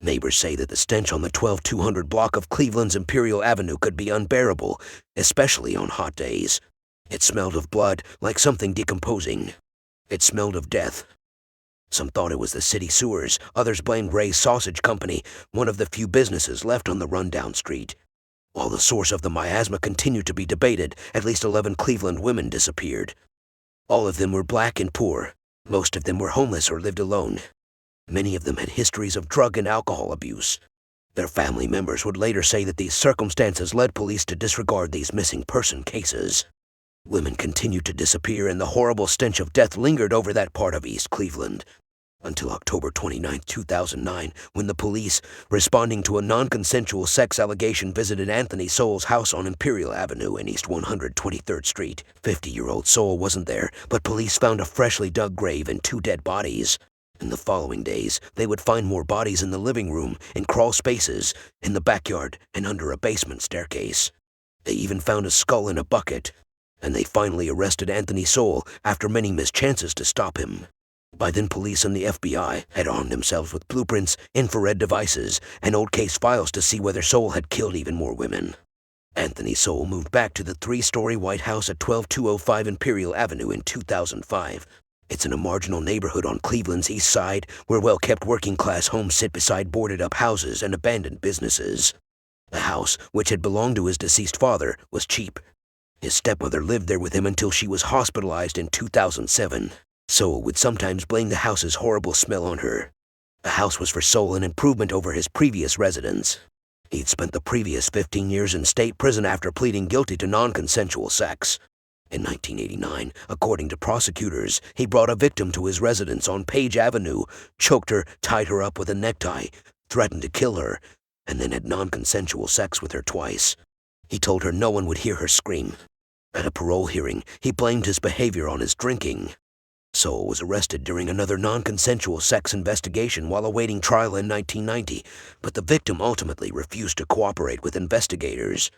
Neighbors say that the stench on the 12200 block of Cleveland's Imperial Avenue could be unbearable, especially on hot days. It smelled of blood, like something decomposing. It smelled of death. Some thought it was the city sewers, others blamed Ray's Sausage Company, one of the few businesses left on the rundown street. While the source of the miasma continued to be debated, at least 11 Cleveland women disappeared. All of them were black and poor. Most of them were homeless or lived alone. Many of them had histories of drug and alcohol abuse. Their family members would later say that these circumstances led police to disregard these missing person cases. Women continued to disappear, and the horrible stench of death lingered over that part of East Cleveland. Until October 29, 2009, when the police, responding to a non-consensual sex allegation, visited Anthony Sowell's house on Imperial Avenue and East 123rd Street. 50-year-old Sowell wasn't there, but police found a freshly dug grave and 2 dead bodies. In the following days, they would find more bodies in the living room, in crawl spaces, in the backyard, and under a basement staircase. They even found a skull in a bucket, and they finally arrested Anthony Sowell after many missed chances to stop him. By then, police and the FBI had armed themselves with blueprints, infrared devices, and old case files to see whether Sowell had killed even more women. Anthony Sowell moved back to the 3-story White House at 12205 Imperial Avenue in 2005. It's in a marginal neighborhood on Cleveland's east side where well-kept working-class homes sit beside boarded-up houses and abandoned businesses. The house, which had belonged to his deceased father, was cheap. His stepmother lived there with him until she was hospitalized in 2007. Sowell would sometimes blame the house's horrible smell on her. The house was for Sowell an improvement over his previous residence. He'd spent the previous 15 years in state prison after pleading guilty to non-consensual sex. In 1989, according to prosecutors, he brought a victim to his residence on Page Avenue, choked her, tied her up with a necktie, threatened to kill her, and then had non-consensual sex with her twice. He told her no one would hear her scream. At a parole hearing, he blamed his behavior on his drinking. Sowell was arrested during another non-consensual sex investigation while awaiting trial in 1990, but the victim ultimately refused to cooperate with investigators.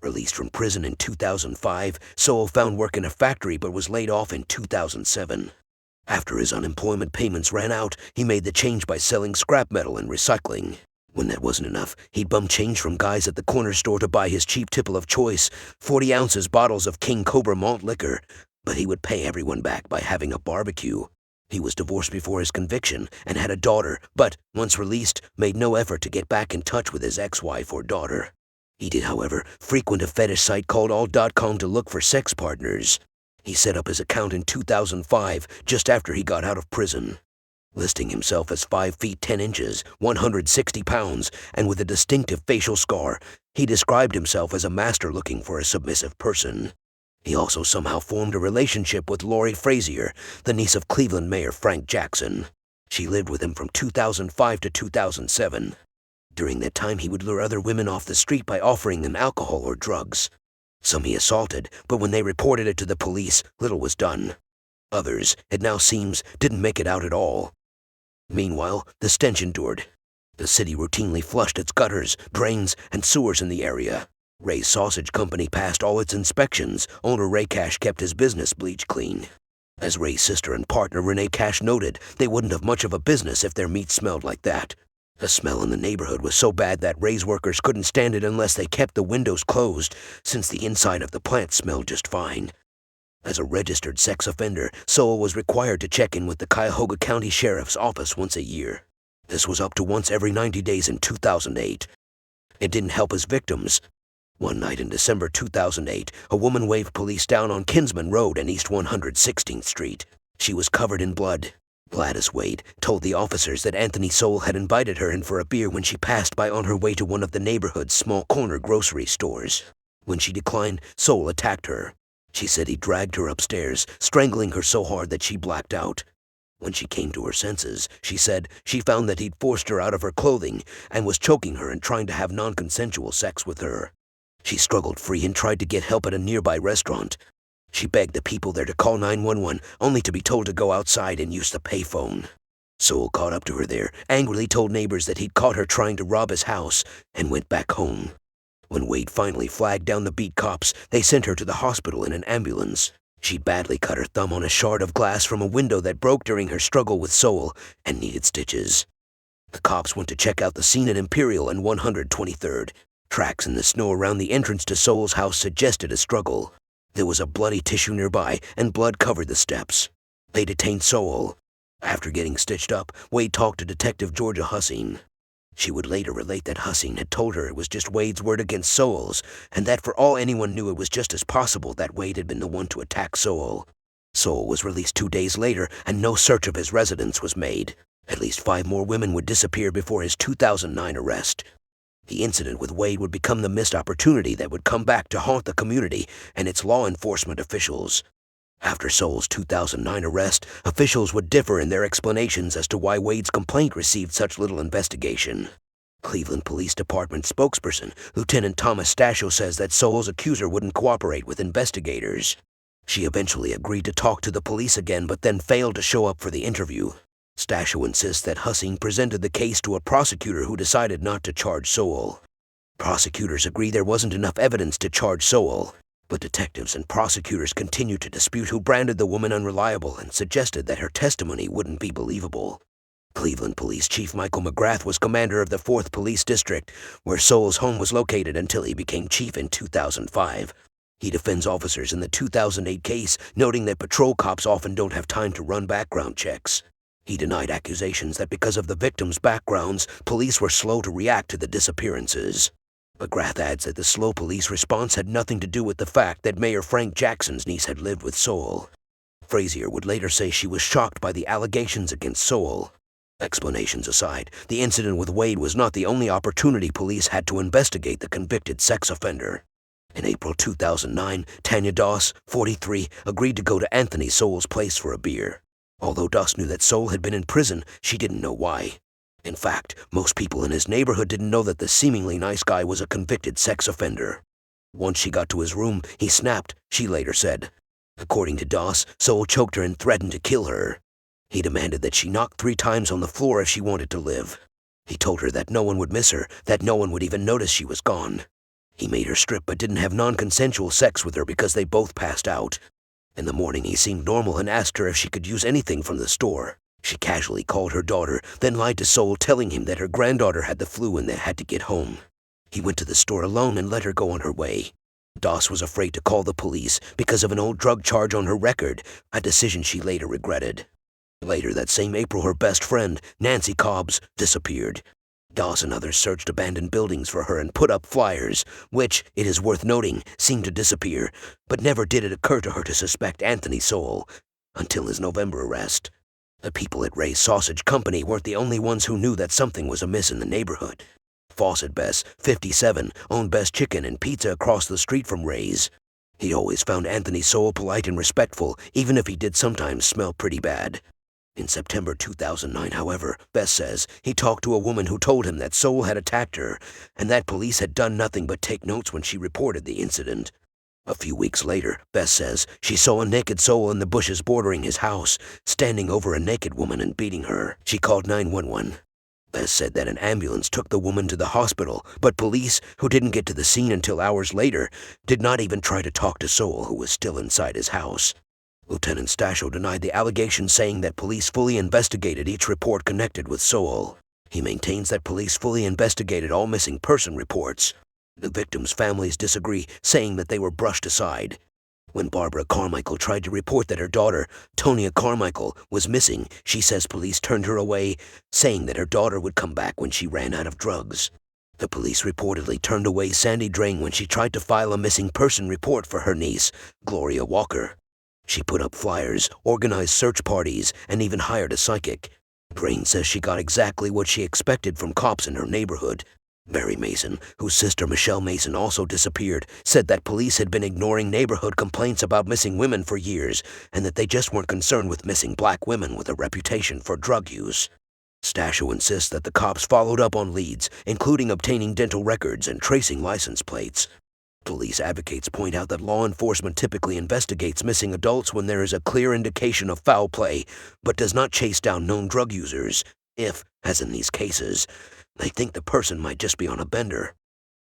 Released from prison in 2005, Sowell found work in a factory but was laid off in 2007. After his unemployment payments ran out, he made the change by selling scrap metal and recycling. When that wasn't enough, he'd bum change from guys at the corner store to buy his cheap tipple of choice, 40 ounces bottles of King Cobra malt liquor, but he would pay everyone back by having a barbecue. He was divorced before his conviction and had a daughter, but, once released, made no effort to get back in touch with his ex-wife or daughter. He did, however, frequent a fetish site called all.com to look for sex partners. He set up his account in 2005, just after he got out of prison. Listing himself as 5 feet 10 inches, 160 pounds, and with a distinctive facial scar, he described himself as a master looking for a submissive person. He also somehow formed a relationship with Lori Frazier, the niece of Cleveland Mayor Frank Jackson. She lived with him from 2005 to 2007. During that time, he would lure other women off the street by offering them alcohol or drugs. Some he assaulted, but when they reported it to the police, little was done. Others, it now seems, didn't make it out at all. Meanwhile, the stench endured. The city routinely flushed its gutters, drains, and sewers in the area. Ray's Sausage Company passed all its inspections. Owner Ray Cash kept his business bleached clean. As Ray's sister and partner Renee Cash noted, they wouldn't have much of a business if their meat smelled like that. The smell in the neighborhood was so bad that Ray's workers couldn't stand it unless they kept the windows closed, since the inside of the plant smelled just fine. As a registered sex offender, Sowell was required to check in with the Cuyahoga County Sheriff's Office once a year. This was up to once every 90 days in 2008. It didn't help his victims. One night in December 2008, a woman waved police down on Kinsman Road and East 116th Street. She was covered in blood. Gladys Wade told the officers that Anthony Sowell had invited her in for a beer when she passed by on her way to one of the neighborhood's small corner grocery stores. When she declined, Sowell attacked her. She said he dragged her upstairs, strangling her so hard that she blacked out. When she came to her senses, she said she found that he'd forced her out of her clothing and was choking her and trying to have non-consensual sex with her. She struggled free and tried to get help at a nearby restaurant. She begged the people there to call 911, only to be told to go outside and use the payphone. Sowell caught up to her there, angrily told neighbors that he'd caught her trying to rob his house, and went back home. When Wade finally flagged down the beat cops, they sent her to the hospital in an ambulance. She badly cut her thumb on a shard of glass from a window that broke during her struggle with Sowell and needed stitches. The cops went to check out the scene at Imperial and 123rd. Tracks in the snow around the entrance to Sowell's house suggested a struggle. There was a bloody tissue nearby, and blood covered the steps. They detained Sowell. After getting stitched up, Wade talked to Detective Georgia Hussing. She would later relate that Hussing had told her it was just Wade's word against Sowell's, and that for all anyone knew it was just as possible that Wade had been the one to attack Sowell. Sowell was released 2 days later, and no search of his residence was made. At least 5 more women would disappear before his 2009 arrest. The incident with Wade would become the missed opportunity that would come back to haunt the community and its law enforcement officials. After Sowell's 2009 arrest, officials would differ in their explanations as to why Wade's complaint received such little investigation. Cleveland Police Department spokesperson Lieutenant Thomas Stasio says that Sowell's accuser wouldn't cooperate with investigators. She eventually agreed to talk to the police again, but then failed to show up for the interview. Stasio insists that Hussing presented the case to a prosecutor who decided not to charge Sowell. Prosecutors agree there wasn't enough evidence to charge Sowell, but detectives and prosecutors continued to dispute who branded the woman unreliable and suggested that her testimony wouldn't be believable. Cleveland Police Chief Michael McGrath was commander of the 4th Police District, where Sowell's home was located until he became chief in 2005. He defends officers in the 2008 case, noting that patrol cops often don't have time to run background checks. He denied accusations that because of the victims' backgrounds, police were slow to react to the disappearances. McGrath adds that the slow police response had nothing to do with the fact that Mayor Frank Jackson's niece had lived with Sowell. Frazier would later say she was shocked by the allegations against Sowell. Explanations aside, the incident with Wade was not the only opportunity police had to investigate the convicted sex offender. In April 2009, Tanya Doss, 43, agreed to go to Anthony Sowell's place for a beer. Although Doss knew that Sowell had been in prison, she didn't know why. In fact, most people in his neighborhood didn't know that the seemingly nice guy was a convicted sex offender. Once she got to his room, he snapped, she later said. According to Doss, Sowell choked her and threatened to kill her. He demanded that she knock 3 times on the floor if she wanted to live. He told her that no one would miss her, that no one would even notice she was gone. He made her strip but didn't have non-consensual sex with her because they both passed out. In the morning he seemed normal and asked her if she could use anything from the store. She casually called her daughter, then lied to Sowell, telling him that her granddaughter had the flu and they had to get home. He went to the store alone and let her go on her way. Doss was afraid to call the police because of an old drug charge on her record, a decision she later regretted. Later that same April, her best friend, Nancy COBBS, disappeared. Doss and others searched abandoned buildings for her and put up flyers, which, it is worth noting, seemed to disappear, but never did it occur to her to suspect Anthony Sowell, until his November arrest. The people at Ray's Sausage Company weren't the only ones who knew that something was amiss in the neighborhood. Fawcett Bess, 57, owned Best Chicken and Pizza across the street from Ray's. He always found Anthony Sowell polite and respectful, even if he did sometimes smell pretty bad. In September 2009, however, Bess says he talked to a woman who told him that Sowell had attacked her, and that police had done nothing but take notes when she reported the incident. A few weeks later, Bess says she saw a naked Sowell in the bushes bordering his house, standing over a naked woman and beating her. She called 911. Bess said that an ambulance took the woman to the hospital, but police, who didn't get to the scene until hours later, did not even try to talk to Sowell, who was still inside his house. Lieutenant Stasio denied the allegation, saying that police fully investigated each report connected with Sowell. He maintains that police fully investigated all missing person reports. The victims' families disagree, saying that they were brushed aside. When Barbara Carmichael tried to report that her daughter, Tonya Carmichael, was missing, she says police turned her away, saying that her daughter would come back when she ran out of drugs. The police reportedly turned away Sandy Drain when she tried to file a missing person report for her niece, Gloria Walker. She put up flyers, organized search parties, and even hired a psychic. Drain says she got exactly what she expected from cops in her neighborhood. Mary Mason, whose sister Michelle Mason also disappeared, said that police had been ignoring neighborhood complaints about missing women for years, and that they just weren't concerned with missing black women with a reputation for drug use. Stasio insists that the cops followed up on leads, including obtaining dental records and tracing license plates. Police advocates point out that law enforcement typically investigates missing adults when there is a clear indication of foul play, but does not chase down known drug users if, as in these cases, they think the person might just be on a bender.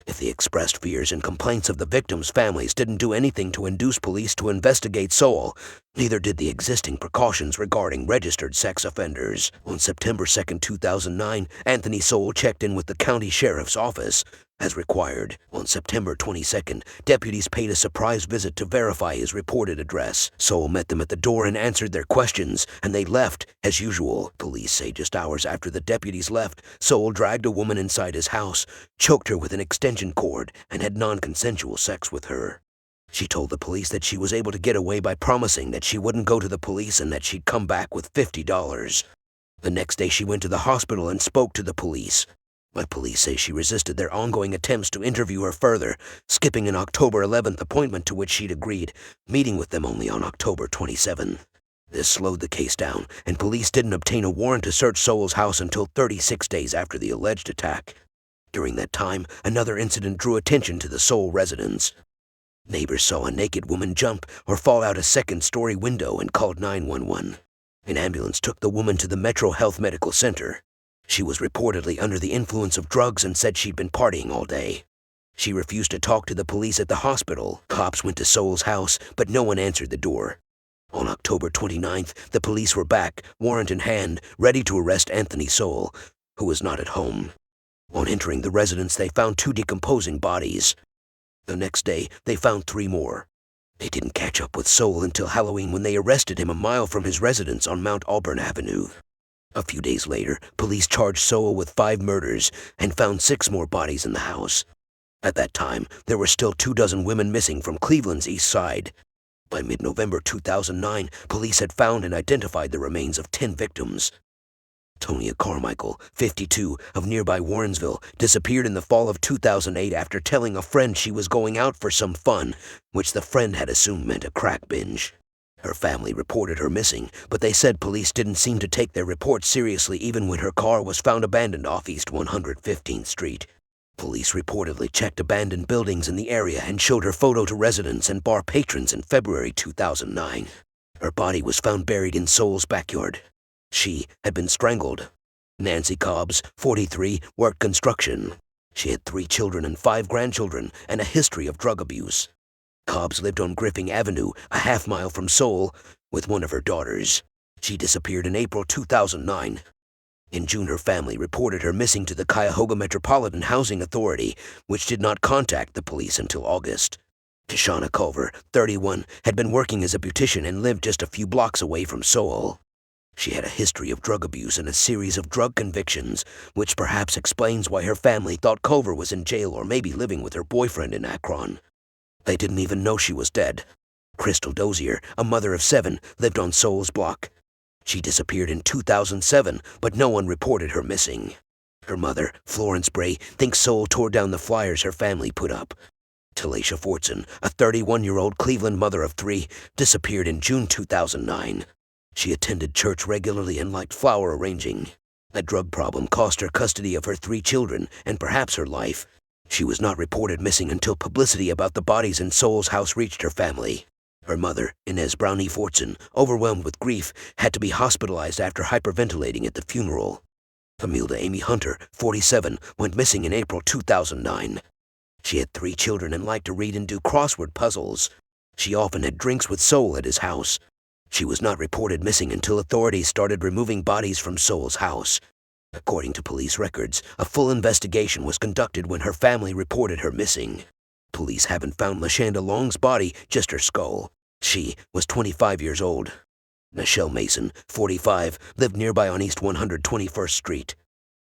If the expressed fears and complaints of the victims' families didn't do anything to induce police to investigate Sowell, neither did the existing precautions regarding registered sex offenders. On September 2, 2009, Anthony Sowell checked in with the county sheriff's office. As required, on September 22nd, deputies paid a surprise visit to verify his reported address. Sowell met them at the door and answered their questions, and they left, as usual. Police say just hours after the deputies left, Sowell dragged a woman inside his house, choked her with an extension cord, and had non-consensual sex with her. She told the police that she was able to get away by promising that she wouldn't go to the police and that she'd come back with $50. The next day she went to the hospital and spoke to the police. But police say she resisted their ongoing attempts to interview her further, skipping an October 11th appointment to which she'd agreed, meeting with them only on October 27th. This slowed the case down, and police didn't obtain a warrant to search Sowell's house until 36 days after the alleged attack. During that time, another incident drew attention to the Sowell residence. Neighbors saw a naked woman jump or fall out a second-story window and called 911. An ambulance took the woman to the Metro Health Medical Center. She was reportedly under the influence of drugs and said she'd been partying all day. She refused to talk to the police at the hospital. Cops went to Sowell's house, but no one answered the door. On October 29th, the police were back, warrant in hand, ready to arrest Anthony Sowell, who was not at home. On entering the residence, they found 2 decomposing bodies. The next day, they found 3 more. They didn't catch up with Sowell until Halloween when they arrested him a mile from his residence on Mount Auburn Avenue. A few days later, police charged Sowell with 5 murders and found 6 more bodies in the house. At that time, there were still 24 women missing from Cleveland's east side. By mid-November 2009, police had found and identified the remains of 10 victims. Tonya Carmichael, 52, of nearby Warrensville, disappeared in the fall of 2008 after telling a friend she was going out for some fun, which the friend had assumed meant a crack binge. Her family reported her missing, but they said police didn't seem to take their report seriously even when her car was found abandoned off East 115th Street. Police reportedly checked abandoned buildings in the area and showed her photo to residents and bar patrons in February 2009. Her body was found buried in Sowell's backyard. She had been strangled. Nancy COBBS, 43, worked construction. She had 3 children and 5 grandchildren and a history of drug abuse. COBBS lived on Griffin Avenue, a half-mile from Sowell, with one of her daughters. She disappeared in April 2009. In June, her family reported her missing to the Cuyahoga Metropolitan Housing Authority, which did not contact the police until August. Tashana Culver, 31, had been working as a beautician and lived just a few blocks away from Sowell. She had a history of drug abuse and a series of drug convictions, which perhaps explains why her family thought Culver was in jail or maybe living with her boyfriend in Akron. They didn't even know she was dead. Crystal DOZIER, a mother of 7, lived on Sowell's block. She disappeared in 2007, but no one reported her missing. Her mother, Florence Bray, thinks Sowell tore down the flyers her family put up. Talacia Fortson, a 31-year-old Cleveland mother of 3, disappeared in June 2009. She attended church regularly and liked flower arranging. A drug problem cost her custody of her 3 children and perhaps her life. She was not reported missing until publicity about the bodies in Sowell's house reached her family. Her mother, Inez Brownie Fortson, overwhelmed with grief, had to be hospitalized after hyperventilating at the funeral. Imelda Amy Hunter, 47, went missing in April 2009. She had 3 children and liked to read and do crossword puzzles. She often had drinks with Sowell at his house. She was not reported missing until authorities started removing bodies from Sowell's house. According to police records, a full investigation was conducted when her family reported her missing. Police haven't found LaShanda Long's body, just her skull. She was 25 years old. Michelle Mason, 45, lived nearby on East 121st Street.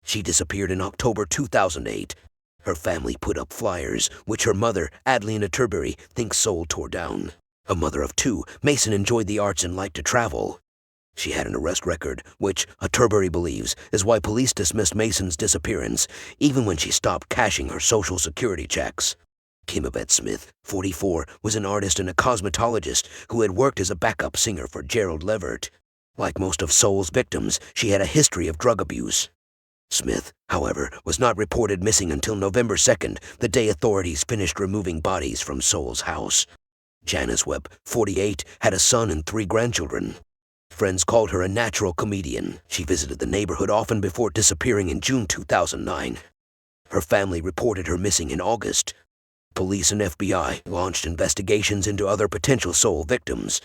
She disappeared in October 2008. Her family put up flyers, which her mother, Adliana Turberry, thinks Sowell tore down. A mother of 2, Mason enjoyed the arts and liked to travel. She had an arrest record, which, Turberry believes, is why police dismissed Mason's disappearance, even when she stopped cashing her Social Security checks. Kimabeth Smith, 44, was an artist and a cosmetologist who had worked as a backup singer for Gerald Levert. Like most of Sowell's victims, she had a history of drug abuse. Smith, however, was not reported missing until November 2nd, the day authorities finished removing bodies from Sowell's house. Janice Webb, 48, had a son and 3 grandchildren. Friends called her a natural comedian. She visited the neighborhood often before disappearing in June 2009. Her family reported her missing in August. Police and FBI launched investigations into other potential Sowell victims.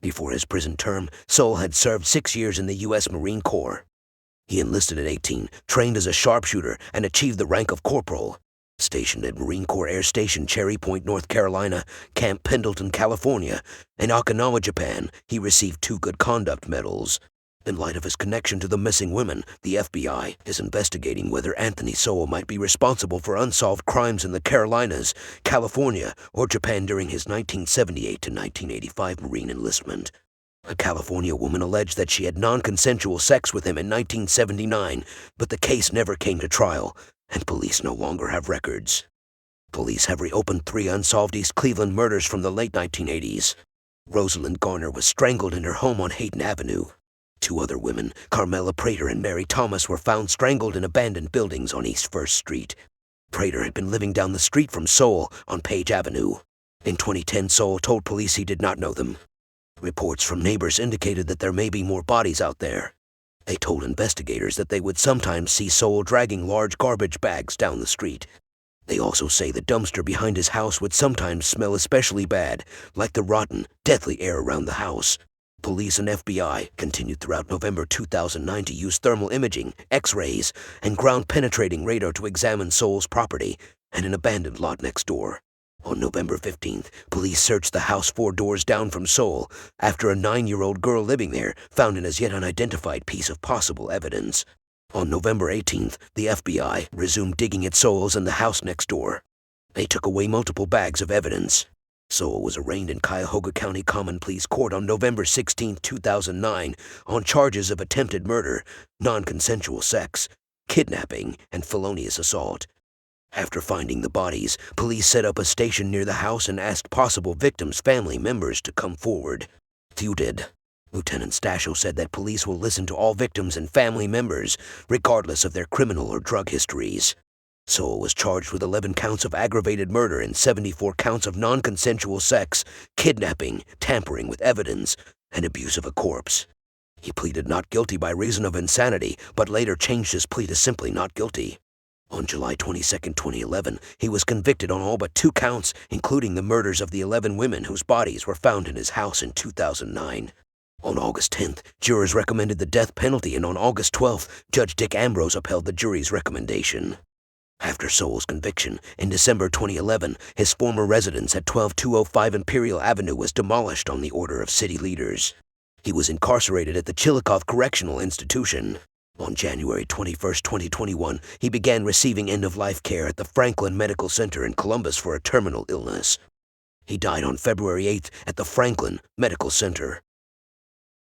Before his prison term, Sowell had served 6 years in the U.S. Marine Corps. He enlisted at 18, trained as a sharpshooter, and achieved the rank of corporal. Stationed at Marine Corps Air Station Cherry Point, North Carolina, Camp Pendleton, California, and Okinawa, Japan, he received 2 Good Conduct medals. In light of his connection to the missing women, the FBI is investigating whether Anthony Sowell might be responsible for unsolved crimes in the Carolinas, California, or Japan during his 1978 to 1985 Marine enlistment. A California woman alleged that she had non-consensual sex with him in 1979, but the case never came to trial, and police no longer have records. Police have reopened 3 unsolved East Cleveland murders from the late 1980s. Rosalind Garner was strangled in her home on Hayden Avenue. 2 other women, Carmela Prater and Mary Thomas, were found strangled in abandoned buildings on East 1st Street. Prater had been living down the street from Sowell on Page Avenue. In 2010, Sowell told police he did not know them. Reports from neighbors indicated that there may be more bodies out there. They told investigators that they would sometimes see Sowell dragging large garbage bags down the street. They also say the dumpster behind his house would sometimes smell especially bad, like the rotten, deathly air around the house. Police and FBI continued throughout November 2009 to use thermal imaging, X-rays, and ground-penetrating radar to examine Sowell's property and an abandoned lot next door. On November 15th, police searched the house 4 doors down from Sowell after a 9-year-old girl living there found an as yet unidentified piece of possible evidence. On November 18th, the FBI resumed digging at Sowell's and the house next door. They took away multiple bags of evidence. Sowell was arraigned in Cuyahoga County Common Pleas Court on November 16, 2009 on charges of attempted murder, non-consensual sex, kidnapping, and felonious assault. After finding the bodies, police set up a station near the house and asked possible victims' family members to come forward. Few did. Lieutenant Stasho said that police will listen to all victims and family members, regardless of their criminal or drug histories. Sowell was charged with 11 counts of aggravated murder and 74 counts of non-consensual sex, kidnapping, tampering with evidence, and abuse of a corpse. He pleaded not guilty by reason of insanity, but later changed his plea to simply not guilty. On July 22, 2011, he was convicted on all but 2 counts, including the murders of the 11 women whose bodies were found in his house in 2009. On August 10th, jurors recommended the death penalty, and on August 12th, Judge Dick Ambrose upheld the jury's recommendation. After Sowell's conviction, in December 2011, his former residence at 12205 Imperial Avenue was demolished on the order of city leaders. He was incarcerated at the Chillicothe Correctional Institution. On January 21, 2021, he began receiving end-of-life care at the Franklin Medical Center in Columbus for a terminal illness. He died on February 8th at the Franklin Medical Center.